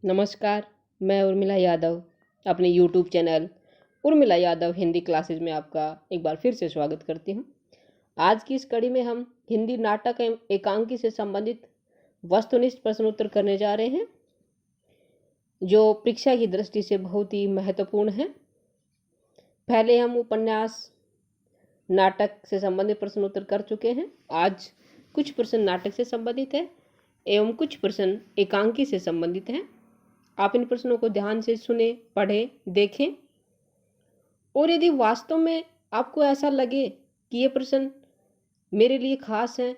नमस्कार। मैं उर्मिला यादव अपने YouTube channel Urmila Yadav Hindi classes में आपका एक बार फिर से स्वागत करती हूँ। आज की इस कड़ी में हम हिंदी नाटक एवं एकांकी से संबंधित वस्तुनिष्ठ प्रश्न उत्तर करने जा रहे हैं, जो परीक्षा की दृष्टि से बहुत ही महत्वपूर्ण है। पहले हम उपन्यास नाटक से संबंधित प्रश्न उत्तर कर चुके हैं। आज कुछ प्रश्न नाटक से संबंधित है एवं कुछ प्रश्न एकांकी से संबंधित हैं। आप इन प्रश्नों को ध्यान से सुने, पढ़ें, देखें और यदि वास्तव में आपको ऐसा लगे कि ये प्रश्न मेरे लिए खास हैं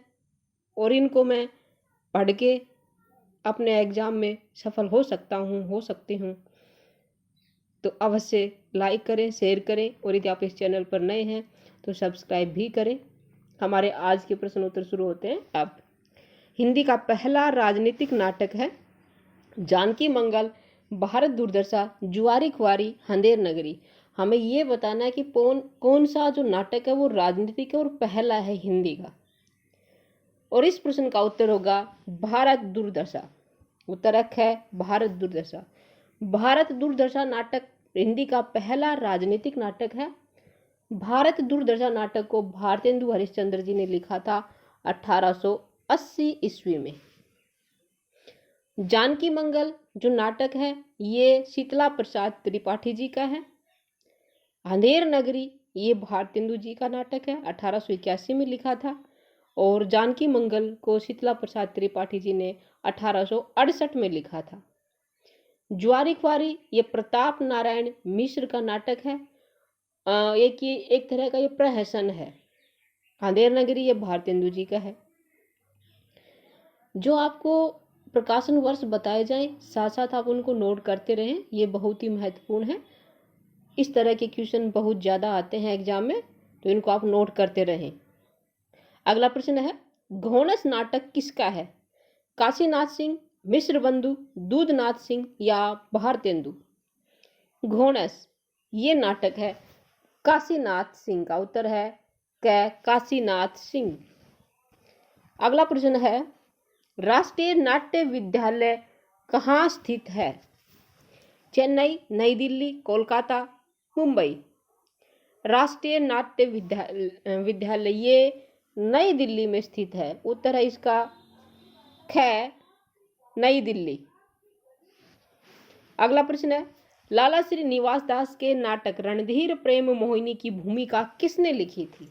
और इनको मैं पढ़ के अपने एग्जाम में सफल हो सकती हूँ, तो अवश्य लाइक करें, शेयर करें और यदि आप इस चैनल पर नए हैं तो सब्सक्राइब भी करें। हमारे आज के प्रश्न उत्तर शुरू होते हैं अब। हिंदी का पहला राजनीतिक नाटक है जानकी मंगल, भारत दुर्दशा, जुआरी खुआरी, अंधेर नगरी। हमें ये बताना है कि कौन सा जो नाटक है वो राजनीतिक है और पहला है हिंदी का। और इस प्रश्न का उत्तर होगा भारत दुर्दशा। उत्तर है भारत दुर्दशा। भारत दुर्दशा नाटक हिंदी का पहला राजनीतिक नाटक है। भारत दुर्दशा नाटक को भारतेंदु हरिश्चंद्र जी ने लिखा था 1880 ईस्वी में। जानकी मंगल जो नाटक है ये शीतला प्रसाद त्रिपाठी जी का है। अंधेर नगरी ये भारतेंदु जी का नाटक है, 1881 में लिखा था। और जानकी मंगल को शीतला प्रसाद त्रिपाठी जी ने 1868 में लिखा था। जुआरी खुआरी ये प्रताप नारायण मिश्र का नाटक है। एक तरह का ये प्रहसन है। अंधेर नगरी ये भारतेंदु जी का है। जो आपको प्रकाशन वर्ष बताए जाएं, साथ साथ आप उनको नोट करते रहें, ये बहुत ही महत्वपूर्ण है। इस तरह के क्वेश्चन बहुत ज़्यादा आते हैं एग्जाम में, तो इनको आप नोट करते रहें। अगला प्रश्न है घोणस नाटक किसका है? काशीनाथ सिंह, मिश्र बंधु, दूधनाथ सिंह या भारतेंदु? घोणस ये नाटक है काशीनाथ सिंह का। उत्तर है काशीनाथ सिंह। अगला प्रश्न है राष्ट्रीय नाट्य विद्यालय कहाँ स्थित है? चेन्नई, नई दिल्ली, कोलकाता, मुंबई। राष्ट्रीय नाट्य विद्यालय ये नई दिल्ली में स्थित है। उत्तर है इसका नई दिल्ली। अगला प्रश्न है लाला श्रीनिवास दास के नाटक रणधीर प्रेम मोहिनी की भूमिका किसने लिखी थी?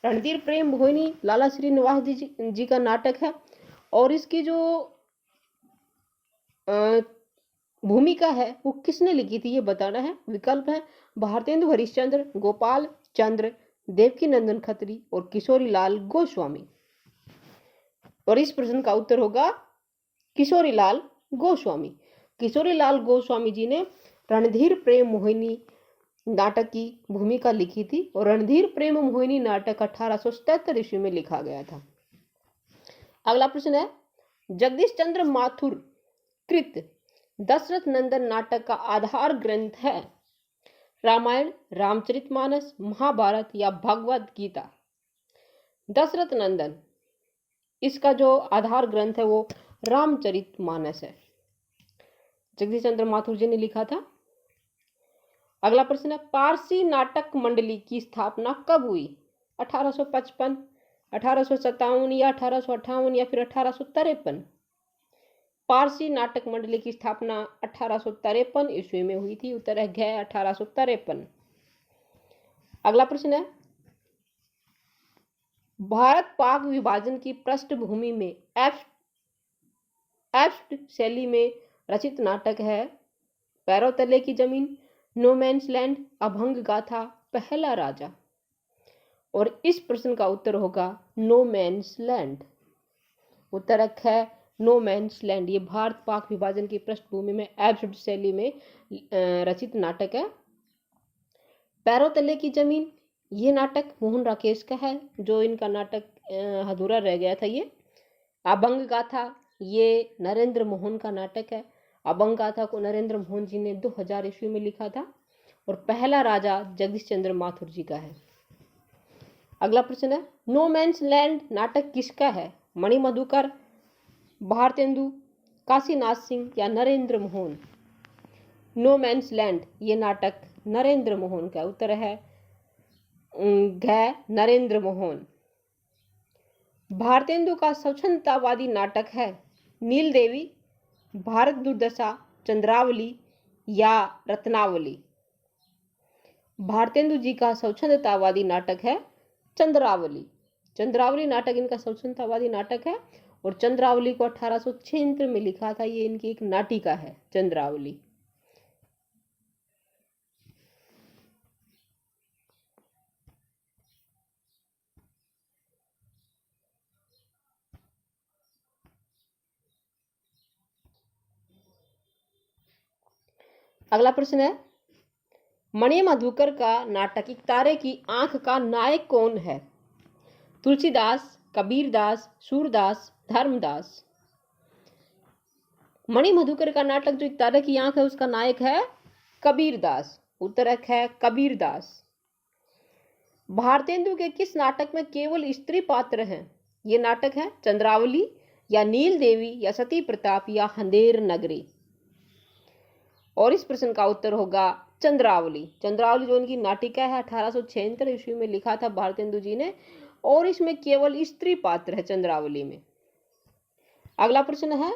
रणधीर प्रेम मोहिनी लाला श्रीनिवास जी का नाटक है और इसकी जो भूमिका है वो किसने लिखी थी ये बताना है। विकल्प है भारतेंदु हरिश्चंद्र, गोपाल चंद्र, देवकी नंदन खत्री और किशोरी लाल गोस्वामी। और इस प्रश्न का उत्तर होगा किशोरी लाल गोस्वामी। किशोरी लाल गोस्वामी जी ने रणधीर प्रेम मोहिनी नाटक की भूमिका लिखी थी और रणधीर प्रेम मोहिनी नाटक 1877 ईस्वी में लिखा गया था। अगला प्रश्न है जगदीश चंद्र माथुर कृत दशरथ नंदन नाटक का आधार ग्रंथ है? रामायण, रामचरितमानस, महाभारत या भगवद गीता? दशरथ नंदन इसका जो आधार ग्रंथ है वो रामचरितमानस है, जगदीश चंद्र माथुर जी ने लिखा था। अगला प्रश्न है पारसी नाटक मंडली की स्थापना कब हुई? 1855, 1857 या 1858 या फिर 1853? पारसी नाटक मंडली की स्थापना 1853 ईस्वी में हुई थी। उत्तर है 1853। अगला प्रश्न है भारत पाक विभाजन की पृष्ठभूमि में एब्स्ट शैली में रचित नाटक है? पैरों तले की जमीन, नो मैन्स लैंड, अभंग गाथा, पहला राजा। और इस प्रश्न का उत्तर होगा नो मैन्स लैंड। उत्तर है नो मैन्स लैंड। ये भारत पाक विभाजन की पृष्ठभूमि में एब्स्ट शैली में रचित नाटक है। पैरों तले की जमीन ये नाटक मोहन राकेश का है, जो इनका नाटक अधूरा रह गया था। ये अभंग गाथा ये नरेंद्र मोहन का नाटक है। अभंग गाथा को नरेंद्र मोहन जी ने 2000 ईस्वी में लिखा था। और पहला राजा जगदीश चंद्र माथुर जी का है। अगला प्रश्न है नो मैन्स लैंड नाटक किसका है? मणि मधुकर, भारतेंदु, काशीनाथ सिंह या Narendra Mohan? No man's land ये नाटक नरेंद्र मोहन का। उत्तर है घ नरेंद्र मोहन। भारतेंदु का स्वच्छंदतावादी नाटक है नील देवी, भारत दुर्दशा, चंद्रावली या रत्नावली? भारतेंदु जी का स्वच्छंदतावादी नाटक है चंद्रावली। चंद्रावली नाटक इनका स्वच्छंदतावादी नाटक है और चंद्रावली को 1876 में लिखा था। ये इनकी एक नाटिका है चंद्रावली। अगला प्रश्न है मणि मधुकर का नाटक एक तारे की आंख का नायक कौन है? तुलसीदास, कबीरदास, सूरदास, धर्मदास? मणि मधुकर का नाटक जो एक तारे की आंख है उसका नायक है कबीरदास। उत्तर है कबीरदास। भारतेंदु के किस नाटक में केवल स्त्री पात्र हैं? ये नाटक है चंद्रावली या नील देवी या सती प्रताप या अंधेर नगरी? और इस प्रश्न का उत्तर होगा चंद्रावली। चंद्रावली जो इनकी नाटिका है 1876 ईस्वी में लिखा था भारतेंदु जी ने और इसमें केवल स्त्री पात्र है चंद्रावली में। अगला प्रश्न है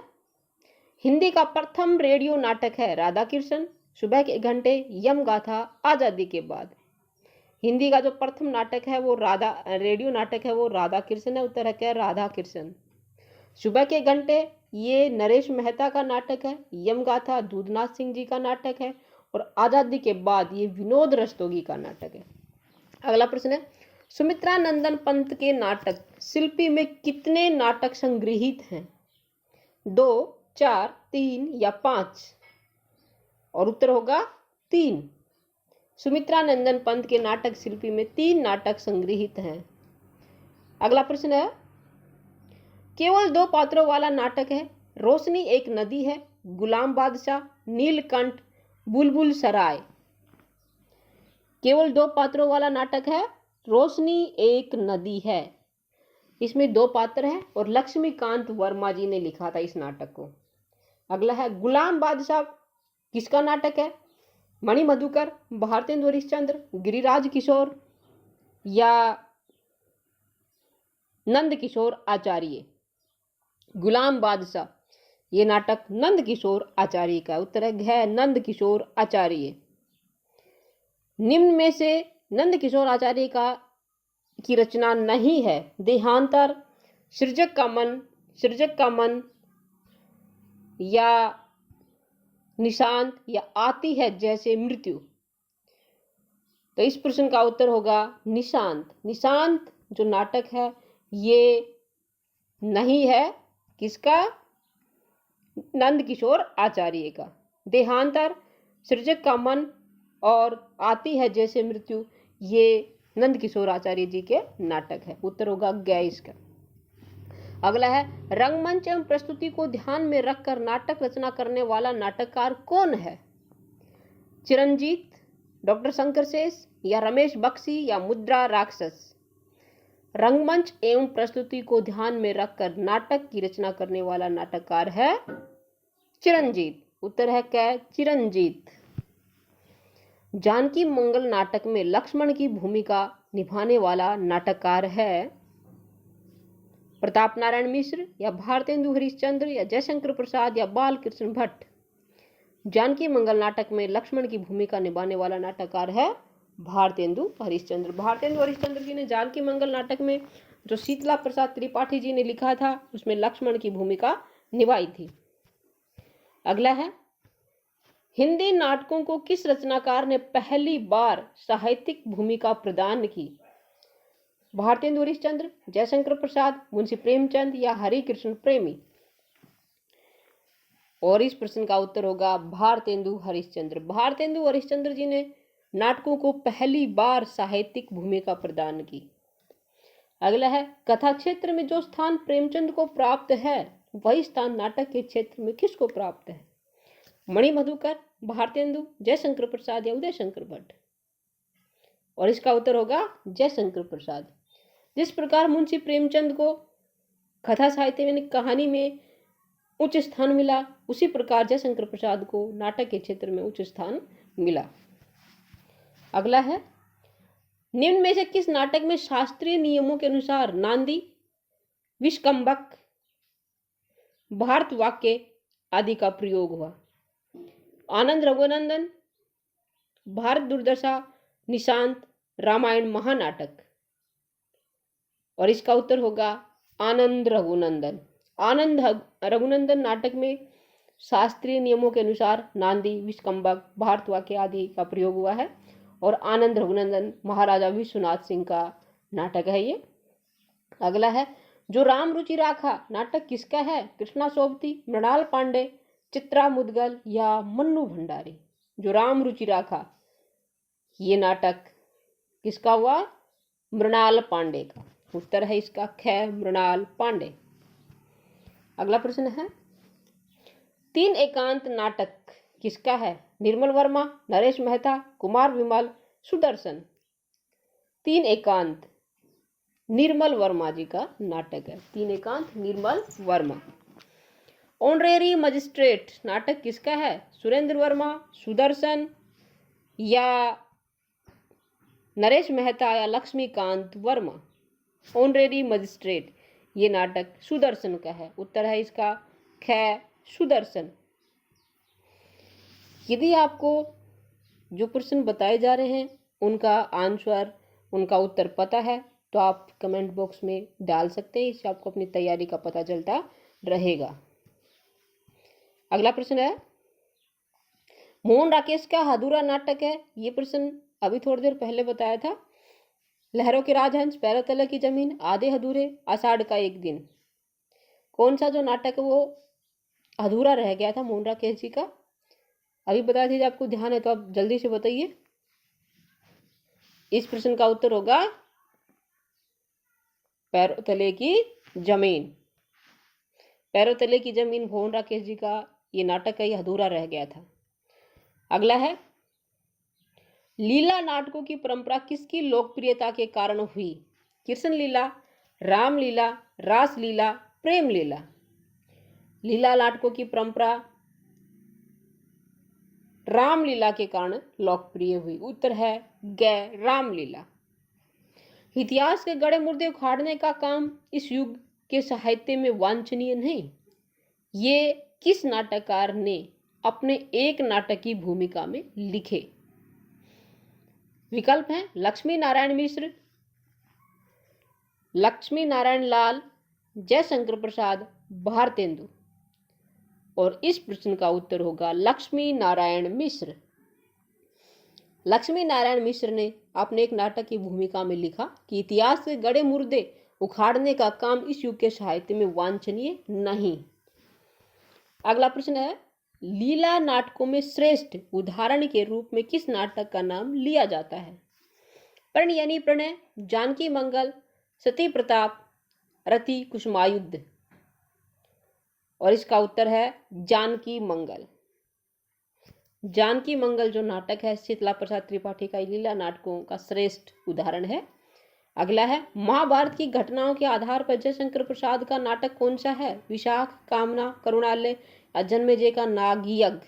हिंदी का प्रथम रेडियो नाटक है राधा कृष्ण, सुबह के घंटे, यम गाथा, आजादी के बाद? हिंदी का जो प्रथम नाटक है वो रेडियो नाटक है वो राधा कृष्ण है। उत्तर है क्या राधा कृष्ण। सुबह के घंटे ये नरेश मेहता का नाटक है, यम गाथा दूधनाथ सिंह जी का नाटक है और आजादी के बाद ये विनोद रस्तोगी का नाटक है। अगला प्रश्न है सुमित्रा नंदन पंत के नाटक शिल्पी में कितने नाटक संग्रहित हैं? 2, 4, 3 या 5? और उत्तर होगा 3। सुमित्रा नंदन पंत के नाटक शिल्पी में 3 नाटक संग्रहित हैं। अगला प्रश्न है केवल 2 पात्रों वाला नाटक है रोशनी एक नदी है, गुलाम बादशाह, नीलकंठ, बुलबुल सराय? केवल 2 पात्रों वाला नाटक है रोशनी एक नदी है। इसमें 2 पात्र हैं और लक्ष्मीकांत वर्मा जी ने लिखा था इस नाटक को। अगला है गुलाम बादशाह किसका नाटक है? मणि मधुकर, भारतेंदु हरिश्चंद्र, गिरिराज किशोर या नंद किशोर आचार्य? गुलाम बादशाह ये नाटक नंद किशोर आचार्य का। उत्तर है नंद किशोर आचार्य। निम्न में से नंद किशोर आचार्य की रचना नहीं है देहांतर, सृजक का मन या निशांत या आती है जैसे मृत्यु? तो इस प्रश्न का उत्तर होगा निशांत। निशांत जो नाटक है ये नहीं है किसका? नंद किशोर आचार्य का। देहांतर, सृजक का मन और आती है जैसे मृत्यु ये नंद किशोर आचार्य जी के नाटक है। उत्तर होगा ग इसका। अगला है रंगमंच एवं प्रस्तुति को ध्यान में रखकर नाटक रचना करने वाला नाटककार कौन है? चिरंजीत, डॉक्टर शंकर शेष या रमेश बख्शी या मुद्रा राक्षस? रंगमंच एवं प्रस्तुति को ध्यान में रखकर नाटक की रचना करने वाला नाटककार है चिरंजीत। उत्तर है क्या चिरंजीत। जानकी मंगल नाटक में लक्ष्मण की भूमिका निभाने वाला नाटककार है प्रताप नारायण मिश्र या भारतेंदु हरिश्चंद्र या जयशंकर प्रसाद या बालकृष्ण भट्ट? जानकी मंगल नाटक में लक्ष्मण की भूमिका निभाने वाला नाटककार है भारतेंदु हरिश्चंद्र। भारतेंदु हरिश्चंद्र जी ने जानकी मंगल नाटक में जो शीतला प्रसाद त्रिपाठी जी ने लिखा था उसमें लक्ष्मण की भूमिका निभाई थी। अगला है हिंदी नाटकों को किस रचनाकार ने पहली बार साहित्यिक भूमिका प्रदान की? भारतेंदु हरिश्चंद्र, जयशंकर प्रसाद, मुंशी प्रेमचंद या हरिकृष्ण प्रेमी? और इस प्रश्न का उत्तर होगा भारतेंदु हरिश्चंद्र। भारतेंदु हरिश्चंद्र जी ने नाटकों को पहली बार साहित्यिक भूमिका प्रदान की। अगला है कथा क्षेत्र में जो स्थान प्रेमचंद को प्राप्त है वही स्थान नाटक के क्षेत्र में किसको प्राप्त है? मणि मधुकर, भारतेंदु, जयशंकर प्रसाद या उदय शंकर भट्ट? और इसका उत्तर होगा जयशंकर प्रसाद। जिस प्रकार मुंशी प्रेमचंद को कथा साहित्य में कहानी में उच्च स्थान मिला, उसी प्रकार जयशंकर प्रसाद को नाटक के क्षेत्र में उच्च स्थान मिला। अगला है, निम्न में से किस नाटक में शास्त्रीय नियमों के अनुसार नांदी, विष्कंभक, भारत वाक्य आदि का प्रयोग हुआ? आनंद रघुनंदन, भारत दुर्दशा, निशांत, रामायण महानाटक। और इसका उत्तर होगा आनंद रघुनंदन। आनंद रघुनंदन नाटक में शास्त्रीय नियमों के अनुसार नांदी, विष्कंभक, भारत वाक्य आदि का प्रयोग हुआ है। और आनंद रघुनंदन महाराजा विश्वनाथ सिंह का नाटक है ये। अगला है, जो राम रुचि राखा नाटक किसका है? कृष्णा सोबती, मृणाल पांडे, चित्रा मुदगल या मन्नू भंडारी। जो राम रुचि राखा ये नाटक किसका हुआ? मृणाल पांडे का। उत्तर है इसका ख, मृणाल पांडे। अगला प्रश्न है, तीन एकांत नाटक किसका है? निर्मल वर्मा, नरेश मेहता, कुमार विमल, सुदर्शन। तीन एकांत निर्मल वर्मा जी का नाटक है। तीन एकांत निर्मल वर्मा। ऑनरेरी मजिस्ट्रेट नाटक किसका है? सुरेंद्र वर्मा, सुदर्शन या नरेश मेहता या लक्ष्मीकांत वर्मा। ऑनरेरी मजिस्ट्रेट ये नाटक सुदर्शन का है। उत्तर है इसका ख, सुदर्शन। यदि आपको जो प्रश्न बताए जा रहे हैं उनका आंसर, उनका उत्तर पता है तो आप कमेंट बॉक्स में डाल सकते हैं। इससे आपको अपनी तैयारी का पता चलता रहेगा। अगला प्रश्न है, मोहन राकेश का अधूरा नाटक है। ये प्रश्न अभी थोड़ी देर पहले बताया था। लहरों के राजहंस, पैरों तले की जमीन, आधे अधूरे, आषाढ़ का एक दिन। कौन सा जो नाटक वो अधूरा रह गया था मोहन राकेश जी का? अभी बता दीजिए, आपको ध्यान है तो आप जल्दी से बताइए। इस प्रश्न का उत्तर होगा पैरों तले की जमीन। पैरों तले की जमीन मोहन राकेश जी का ये नाटक है, ये अधूरा रह गया था। अगला है, लीला नाटकों की परंपरा किसकी लोकप्रियता के कारण हुई? कृष्ण लीला, रामलीला, रासलीला, प्रेम लीला। लीला नाटकों की परंपरा रामलीला के कारण लोकप्रिय हुई। उत्तर है ग, रामलीला। इतिहास के गड़े मुर्दे उखाड़ने का काम इस युग के साहित्य में वांछनीय नहीं। ये किस नाटककार ने अपने एक नाटक की भूमिका में लिखे? विकल्प हैं लक्ष्मी नारायण मिश्र, लक्ष्मी नारायण लाल, जयशंकर प्रसाद, भारतेंदु। और इस प्रश्न का उत्तर होगा लक्ष्मी नारायण मिश्र। लक्ष्मी नारायण मिश्र ने अपने एक नाटक की भूमिका में लिखा कि इतिहास के गड़े मुर्दे उखाड़ने का काम इस युग के साहित्य में वांछनीय नहीं। अगला प्रश्न है, लीला नाटकों में श्रेष्ठ उदाहरण के रूप में किस नाटक का नाम लिया जाता है? प्रणयनी प्रणय, जानकी मंगल, सती प्रताप, रति कुसुमायुद्ध। और इसका उत्तर है जानकी मंगल। जानकी मंगल जो नाटक है शीतला प्रसाद त्रिपाठी का लीला नाटकों का श्रेष्ठ उदाहरण है। अगला है, महाभारत की घटनाओं के आधार पर जयशंकर प्रसाद का नाटक कौन सा है? विशाख, कामना, करुणालय या जन्मेजय का नागयज्ञ।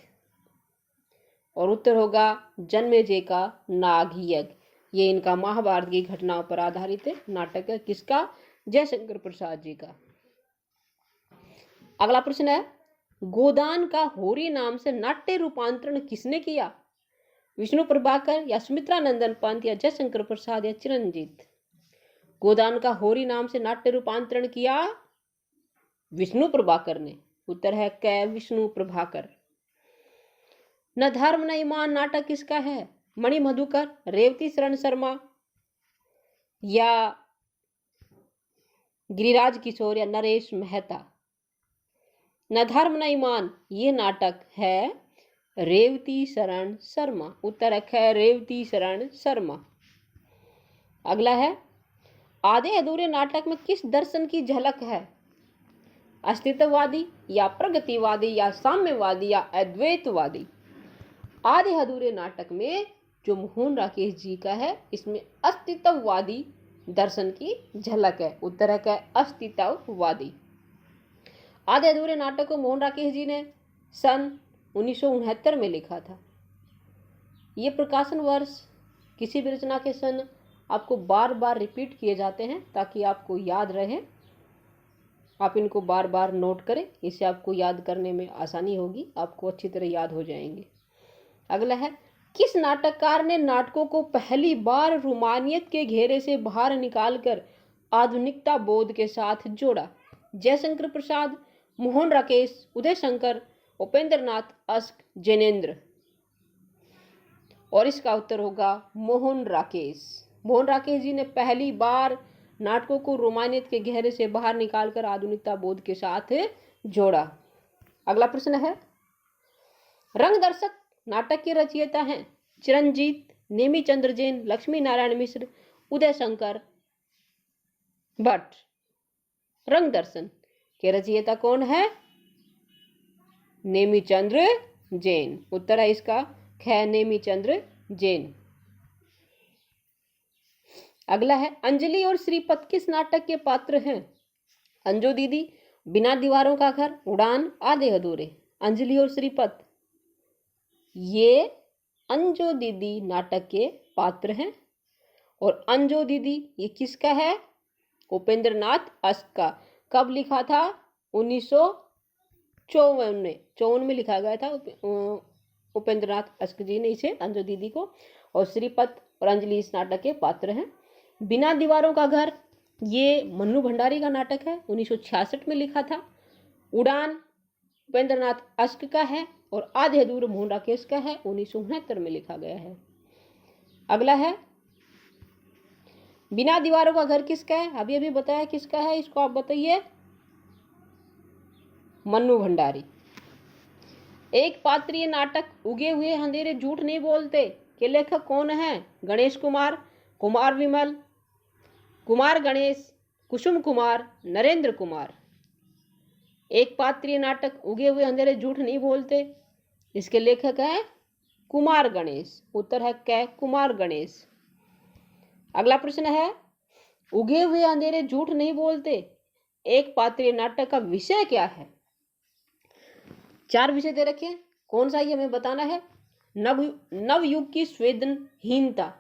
और उत्तर होगा जन्मेजय का नागयज्ञ। ये इनका महाभारत की घटनाओं पर आधारित नाटक है। किसका? जयशंकर प्रसाद जी का। अगला प्रश्न है, गोदान का होरी नाम से नाट्य रूपांतरण किसने किया? विष्णु प्रभाकर या सुमित्रा नंदन पंत या जयशंकर प्रसाद या चिरंजीत। गोदान का होरी नाम से नाट्य रूपांतरण किया विष्णु प्रभाकर ने। उत्तर है क, विष्णु प्रभाकर। न धर्म न ईमान नाटक किसका है? मणि मधुकर, रेवती शरण शर्मा या गिरिराज किशोर या नरेश मेहता। न धर्म न ईमान ये नाटक है रेवती शरण शर्मा। उत्तर है रेवती शरण शर्मा। अगला है, आधे अधूरे नाटक में किस दर्शन की झलक है? अस्तित्ववादी या प्रगतिवादी या साम्यवादी या अद्वैतवादी। आधे अधूरे नाटक में जो मोहन राकेश जी का है इसमें अस्तित्ववादी दर्शन की झलक है। उत्तर है अस्तित्ववादी। आधे अधूरे नाटक को मोहन राकेश जी ने सन 1969 में लिखा था। ये प्रकाशन वर्ष किसी भी रचना के सन आपको बार बार रिपीट किए जाते हैं ताकि आपको याद रहे। आप इनको बार बार नोट करें, इससे आपको याद करने में आसानी होगी, आपको अच्छी तरह याद हो जाएंगे। अगला है, किस नाटककार ने नाटकों को पहली बार रोमानियत के घेरे से बाहर निकालकर आधुनिकता बोध के साथ जोड़ा? जयशंकर प्रसाद, मोहन राकेश, उदय शंकर, उपेंद्र नाथ अस्क, जैनेन्द्र। और इसका उत्तर होगा मोहन राकेश। मोहन राकेश जी ने पहली बार नाटकों को रोमानियत के घेरे से बाहर निकालकर आधुनिकता बोध के साथ जोड़ा। अगला प्रश्न है, रंगदर्शक नाटक के रचयिता हैं चिरंजीत, नेमी चंद्र जैन, लक्ष्मी नारायण मिश्र, उदय शंकर भट्ट। रंगदर्शन के रचयिता कौन है? नेमी चंद्र जैन। उत्तर है इसका ख, नेमी चंद्र जैन। अगला है, अंजलि और श्रीपत किस नाटक के पात्र हैं? अंजो दीदी, बिना दीवारों का घर, उड़ान, आधे अधूरे। अंजलि और श्रीपत ये अंजो दीदी नाटक के पात्र हैं। और अंजो दीदी ये किसका है? उपेंद्र नाथ अस्क का। कब लिखा था? 1954 में लिखा गया था उपेंद्र नाथ अस्क जी ने इसे, अंजो दीदी को। और श्रीपत और अंजलि इस नाटक के पात्र हैं। बिना दीवारों का घर ये मन्नू भंडारी का नाटक है, 1966 में लिखा था। उड़ान उपेंद्र नाथ अस्क का है और आधे अधूरे मोहन राकेश का है, 1969 में लिखा गया है। अगला है, बिना दीवारों का घर किसका है? अभी अभी बताया किसका है, इसको आप बताइए। मन्नू भंडारी। एक पात्रीय नाटक उगे हुए अंधेरे झूठ नहीं बोलते के लेखक कौन है? गणेश कुमार, कुमार विमल, कुमार गणेश, कुसुम कुमार, नरेंद्र कुमार। एक पात्रीय नाटक उगे हुए अंधेरे झूठ नहीं बोलते, इसके लेखक हैं कुमार गणेश। उत्तर है क, कुमार गणेश। अगला प्रश्न है, उगे हुए अंधेरे झूठ नहीं बोलते एक पात्रीय नाटक का विषय क्या है? 4 विषय दे रखे हैं, कौन सा ये हमें बताना है। नवयुग की संवेदनहीनता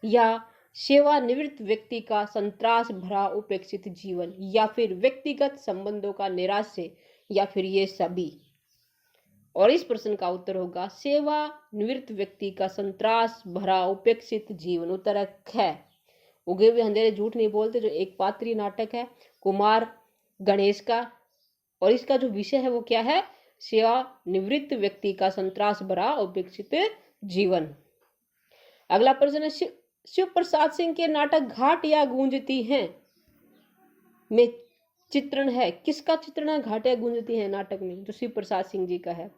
या सेवानिवृत्त व्यक्ति का संतरास भरा उपेक्षित जीवन, या फिर व्यक्तिगत संबंधों का निराश्य, या फिर ये सभी। और इस प्रश्न का उत्तर होगा सेवानिवृत्त व्यक्ति का संतरास भरा उपेक्षित जीवन। उत्तर है ख, उगे हुए अंधेरे झूठ नहीं बोलते, जो एक पात्रीय नाटक है कुमार गणेश का। और इसका जो विषय है वो क्या है? सेवानिवृत्त व्यक्ति का संतरास भरा उपेक्षित जीवन। अगला प्रश्न है, शिव प्रसाद सिंह के नाटक घाट या गूंजती हैं में चित्रण है, किसका चित्रण है घाट या गूंजती है नाटक में? जो शिव प्रसाद सिंह जी का है।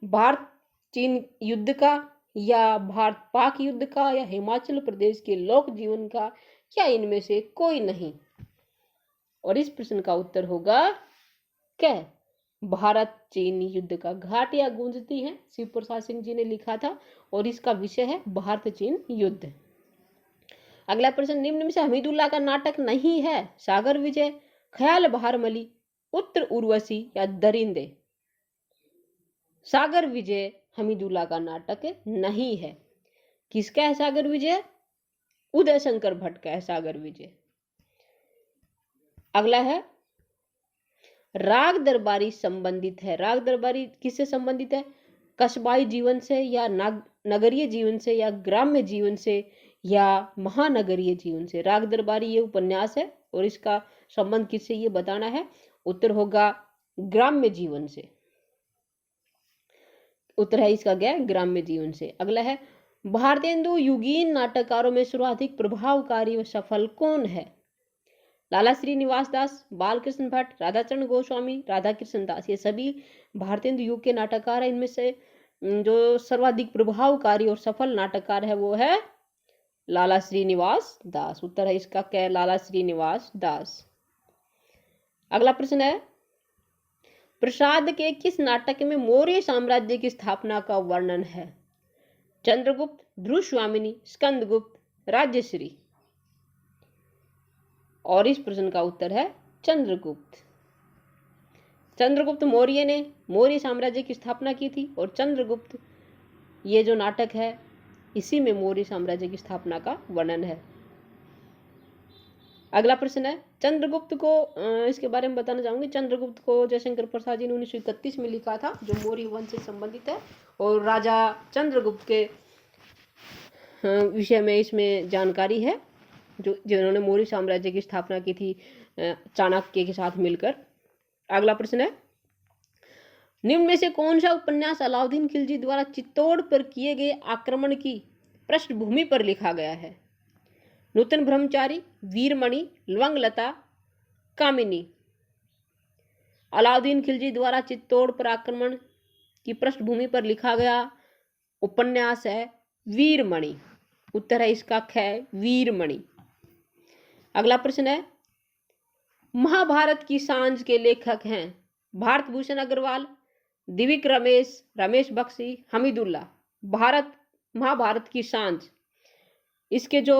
भारत चीन युद्ध का, या भारत पाक युद्ध का, या हिमाचल प्रदेश के लोक जीवन का, या इनमें से कोई नहीं। और इस प्रश्न का उत्तर होगा क्या? भारत चीन युद्ध का। घाट या गूंजती है शिव प्रसाद सिंह जी ने लिखा था और इसका विषय है भारत चीन युद्ध। अगला प्रश्न, निम्न में से हमीदुल्लाह का नाटक नहीं है? सागर विजय, ख्याल बहारमली, उत्तर उर्वशी, या दरिंदे। सागर विजय हमीदुल्लाह का नाटक नहीं है। किसका है सागर विजय? उदय शंकर भट्ट का है सागर विजय। अगला है, राग दरबारी संबंधित है। राग दरबारी किससे संबंधित है? कस्बाई जीवन से, या नगरीय जीवन से, या ग्राम्य जीवन से, या महानगरीय जीवन से। राग दरबारी ये उपन्यास है और इसका संबंध किससे ये बताना है। उत्तर होगा ग्राम्य जीवन से। उत्तर है इसका क्या? ग्राम्य जीवन से। अगला है, भारतेंदु युगीन नाटककारों में सर्वाधिक प्रभावकारी व सफल कौन है? लाला श्रीनिवास दास, बालकृष्ण भट्ट, राधाचरण गोस्वामी, राधा कृष्ण दास। ये सभी भारतेंदु युग के नाटककार हैं। इनमें से जो सर्वाधिक प्रभावकारी और सफल नाटककार है वो है लाला श्रीनिवास दास। उत्तर है इसका क्या? लाला श्रीनिवास दास। अगला प्रश्न है, प्रसाद के किस नाटक में मौर्य साम्राज्य की स्थापना का वर्णन है? चंद्रगुप्त, ध्रुवस्वामिनी, स्कंदगुप्त, राज्यश्री। और इस प्रश्न का उत्तर है चंद्रगुप्त। चंद्रगुप्त मौर्य ने मौर्य साम्राज्य की स्थापना की थी और चंद्रगुप्त ये जो नाटक है इसी में मौर्य साम्राज्य की स्थापना का वर्णन है। अगला प्रश्न है चंद्रगुप्त को इसके बारे में बताना चाहूंगी। चंद्रगुप्त को जयशंकर प्रसाद जी ने 1931 में लिखा था, जो मौर्य वंश से संबंधित है और राजा चंद्रगुप्त के विषय में इसमें जानकारी है, जो जिन्होंने मौर्य साम्राज्य की स्थापना की थी चाणक्य के साथ मिलकर। अगला प्रश्न है निम्न में से कौन सा उपन्यास अलाउद्दीन खिलजी द्वारा चित्तौड़ पर किए गए आक्रमण की पृष्ठभूमि पर लिखा गया है? नूतन ब्रह्मचारी, वीरमणि, लवंगलता, कामिनी। अलाउद्दीन खिलजी द्वारा चित्तौड़ पर आक्रमण की पृष्ठभूमि पर लिखा गया उपन्यास है वीरमणि। उत्तर है इसका ख, वीरमणि। अगला प्रश्न है महाभारत की सांझ के लेखक हैं भारत भूषण अग्रवाल, दिविक रमेश, रमेश बख्शी, हमीदुल्ला। महाभारत की सांझ, इसके जो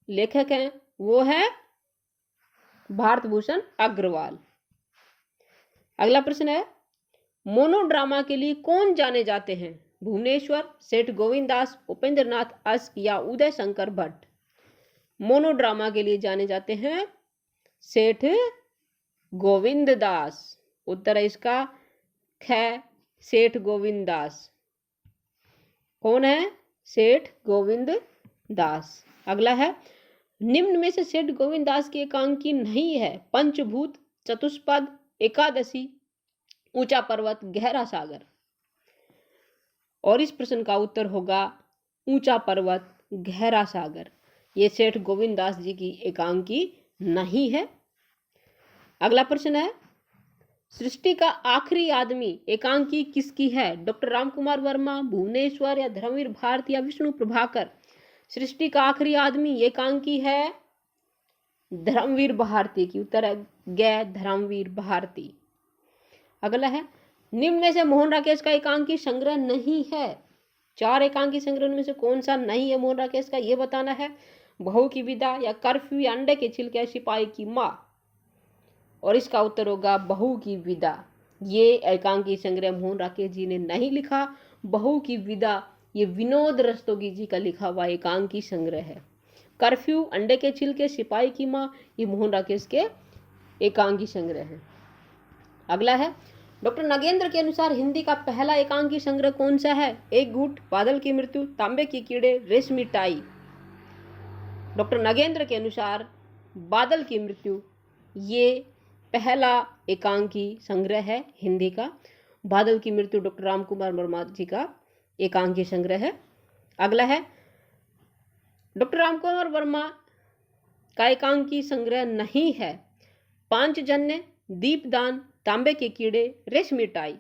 लेखक हैं वो है भारत भूषण अग्रवाल। अगला प्रश्न है मोनोड्रामा के लिए कौन जाने जाते हैं? भुवनेश्वर, सेठ गोविंद दास, उपेंद्र नाथ अस्क या उदय शंकर भट्ट। मोनोड्रामा के लिए जाने जाते हैं सेठ गोविंद दास। उत्तर है इसका ख, सेठ गोविंद दास। कौन है? सेठ गोविंद दास। अगला है निम्न में से सेठ गोविंद दास की एकांकी नहीं है? पंचभूत, चतुष्पद, एकादशी, ऊंचा पर्वत, गहरा सागर। और इस प्रश्न का उत्तर होगा ऊंचा पर्वत, गहरा सागर। ये सेठ गोविंद दास जी की एकांकी नहीं है। अगला प्रश्न है सृष्टि का आखिरी आदमी एकांकी किसकी है? डॉक्टर रामकुमार वर्मा, भुवनेश्वर या धर्मवीर भारती या विष्णु प्रभाकर। सृष्टि का आखिरी आदमी एकांकी है धर्मवीर भारती की। उत्तर है ग, धर्मवीर भारती। अगला है निम्न में से मोहन राकेश का एकांकी संग्रह नहीं है। 4 एकांकी संग्रह में से कौन सा नहीं है मोहन राकेश का, ये बताना है। बहू की विदा या कर्फ्यू या अंडे के छिलके, सिपाही की माँ। और इसका उत्तर होगा बहू की विदा। ये एकांकी संग्रह मोहन राकेश जी ने नहीं लिखा। बहू की विदा ये विनोद रस्तोगी जी का लिखा हुआ एकांकी संग्रह है। कर्फ्यू, अंडे के छिलके, सिपाही की माँ ये मोहन राकेश के एकांकी संग्रह है। अगला है डॉक्टर नागेंद्र के अनुसार हिंदी का पहला एकांकी संग्रह कौन सा है? एक घूट, बादल की मृत्यु, तांबे के कीड़े, रेशमी टाई। डॉक्टर नागेंद्र के अनुसार बादल की मृत्यु ये पहला एकांकी संग्रह है हिंदी का। बादल की मृत्यु डॉक्टर रामकुमार वर्मा जी का एकांकी संग्रह है। अगला है डॉक्टर रामकुमार वर्मा का एकांकी संग्रह नहीं है पांचजन्य, दीपदान, तांबे के कीड़े, रेशमी टाई।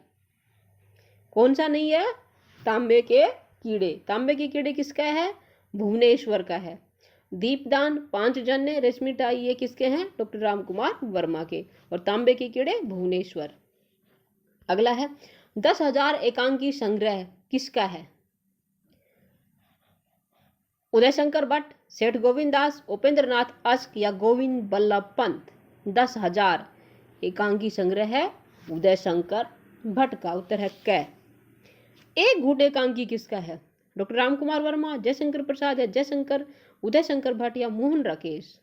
कौन सा नहीं है? तांबे के कीड़े। तांबे के कीड़े किसका है? भुवनेश्वर का है। दीपदान, पांचजन्य, रेशमी टाई ये किसके हैं? डॉक्टर रामकुमार वर्मा के। और तांबे के कीड़े भुवनेश्वर। अगला है 10,000 एकांकी संग्रह किसका है? उदय शंकर भट्ट, सेठ गोविंद दास, उपेंद्र नाथ अस्क या गोविंद बल्लभ पंत। 10,000 एकांकी संग्रह है उदय शंकर भट्ट का। उत्तर है क। एक घूट एकांकी किसका है? डॉक्टर रामकुमार वर्मा, जयशंकर प्रसाद या जयशंकर, उदय शंकर भट्ट या मोहन राकेश।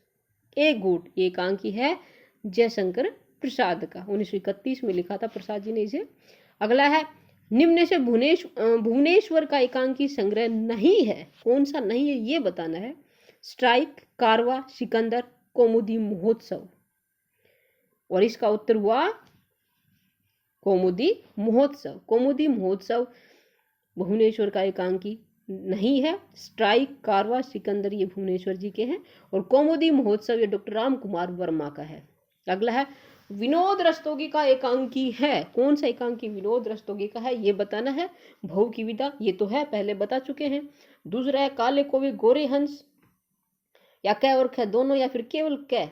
एक घूट ये एकांकी है जयशंकर प्रसाद का। 1931 में लिखा था प्रसाद जी ने इसे। अगला है निम्न से भुवनेश्वर का एकांकी संग्रह नहीं है। कौन सा नहीं है ये बताना है। स्ट्राइक, कारवा, सिकंदर, कौमुदी महोत्सव। और इसका उत्तर हुआ कौमुदी महोत्सव। कौमुदी महोत्सव भुवनेश्वर का एकांकी नहीं है। स्ट्राइक, कारवा, सिकंदर ये भुवनेश्वर जी के हैं और कौमुदी महोत्सव ये डॉक्टर रामकुमार वर्मा का है। अगला है विनोद रस्तोगी का एकांकी है। कौन सा एकांकी विनोद रस्तोगी का है ये बताना है। बहू की विदा ये तो है, पहले बता चुके हैं। दूसरा है काले कोवे गोरे हंस या क और ख दोनों या फिर केवल क।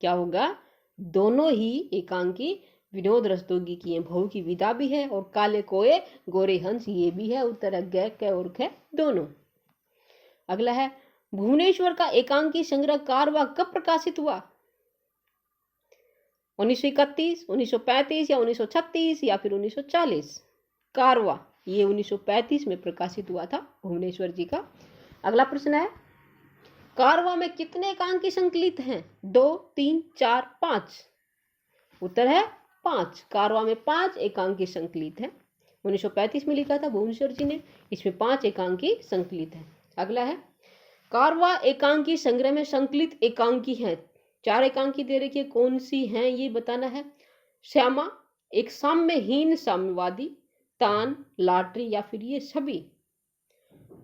क्या होगा? दोनों ही एकांकी विनोद रस्तोगी की है। बहू की विदा भी है और काले कोए गोरे हंस ये भी है। उत्तर है ग, क और ख दोनों। अगला है भुवनेश्वर का एकांकी संग्रह कारवा कब प्रकाशित हुआ? 1931, 1935 या 1936 या फिर 1940? कारवां, ये 1935 में प्रकाशित हुआ था भुवनेश्वर जी का। अगला प्रश्न है, कारवां में कितने एकांकी संकलित हैं? 2, 3, 4, 5? उत्तर है 5। कारवां में 5 एकांकी संकलित है। 1935 में लिखा था भुवनेश्वर जी ने, इसमें 5 एकांकी संकलित है। अगला है, कारवां एकांकी संग्रह में संकलित एकांकी हैं। 4 एकांकी दे रखी है, कौन सी हैं ये बताना है। श्यामा, एक साम्यहीन साम्यवादी, तान, लाटरी या फिर ये सभी?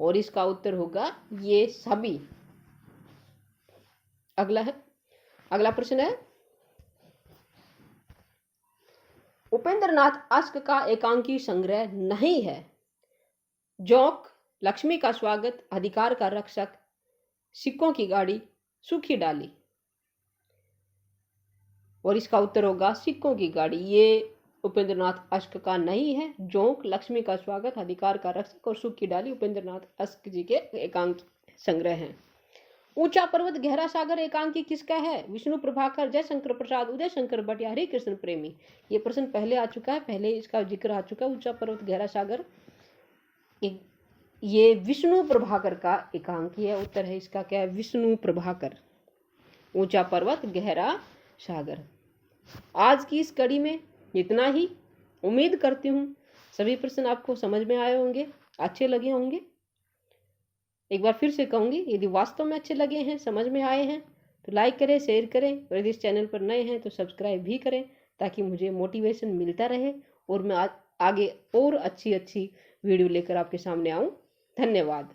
और इसका उत्तर होगा ये सभी। अगला प्रश्न है, उपेंद्रनाथ अश्क का एकांकी संग्रह नहीं है। जोंक, लक्ष्मी का स्वागत, अधिकार का रक्षक, सिक्कों की गाड़ी, सूखी डाली? और इसका उत्तर होगा सिक्कों की गाड़ी। ये उपेंद्रनाथ अश्क का नहीं है। जोंक, लक्ष्मी का स्वागत, अधिकार का रक्षक और सूखी डाली उपेंद्रनाथ अश्क जी के एकांकी संग्रह हैं। ऊंचा पर्वत गहरा सागर एकांकी किसका है? विष्णु प्रभाकर, जयशंकर प्रसाद, उदय शंकर भट्ट या हरि कृष्ण प्रेमी? ये प्रश्न पहले आ चुका है, पहले इसका जिक्र आ चुका है। ऊंचा पर्वत गहरा सागर ये विष्णु प्रभाकर का एकांकी है। उत्तर है इसका क्या है? विष्णु प्रभाकर। ऊंचा पर्वत गहरा सागर। आज की इस कड़ी में इतना ही। उम्मीद करती हूँ सभी प्रश्न आपको समझ में आए होंगे, अच्छे लगे होंगे। एक बार फिर से कहूँगी, यदि वास्तव में अच्छे लगे हैं, समझ में आए हैं तो लाइक करें, शेयर करें, और यदि इस चैनल पर नए हैं तो सब्सक्राइब भी करें, ताकि मुझे मोटिवेशन मिलता रहे और मैं आगे और अच्छी वीडियो लेकर आपके सामने आऊँ। धन्यवाद।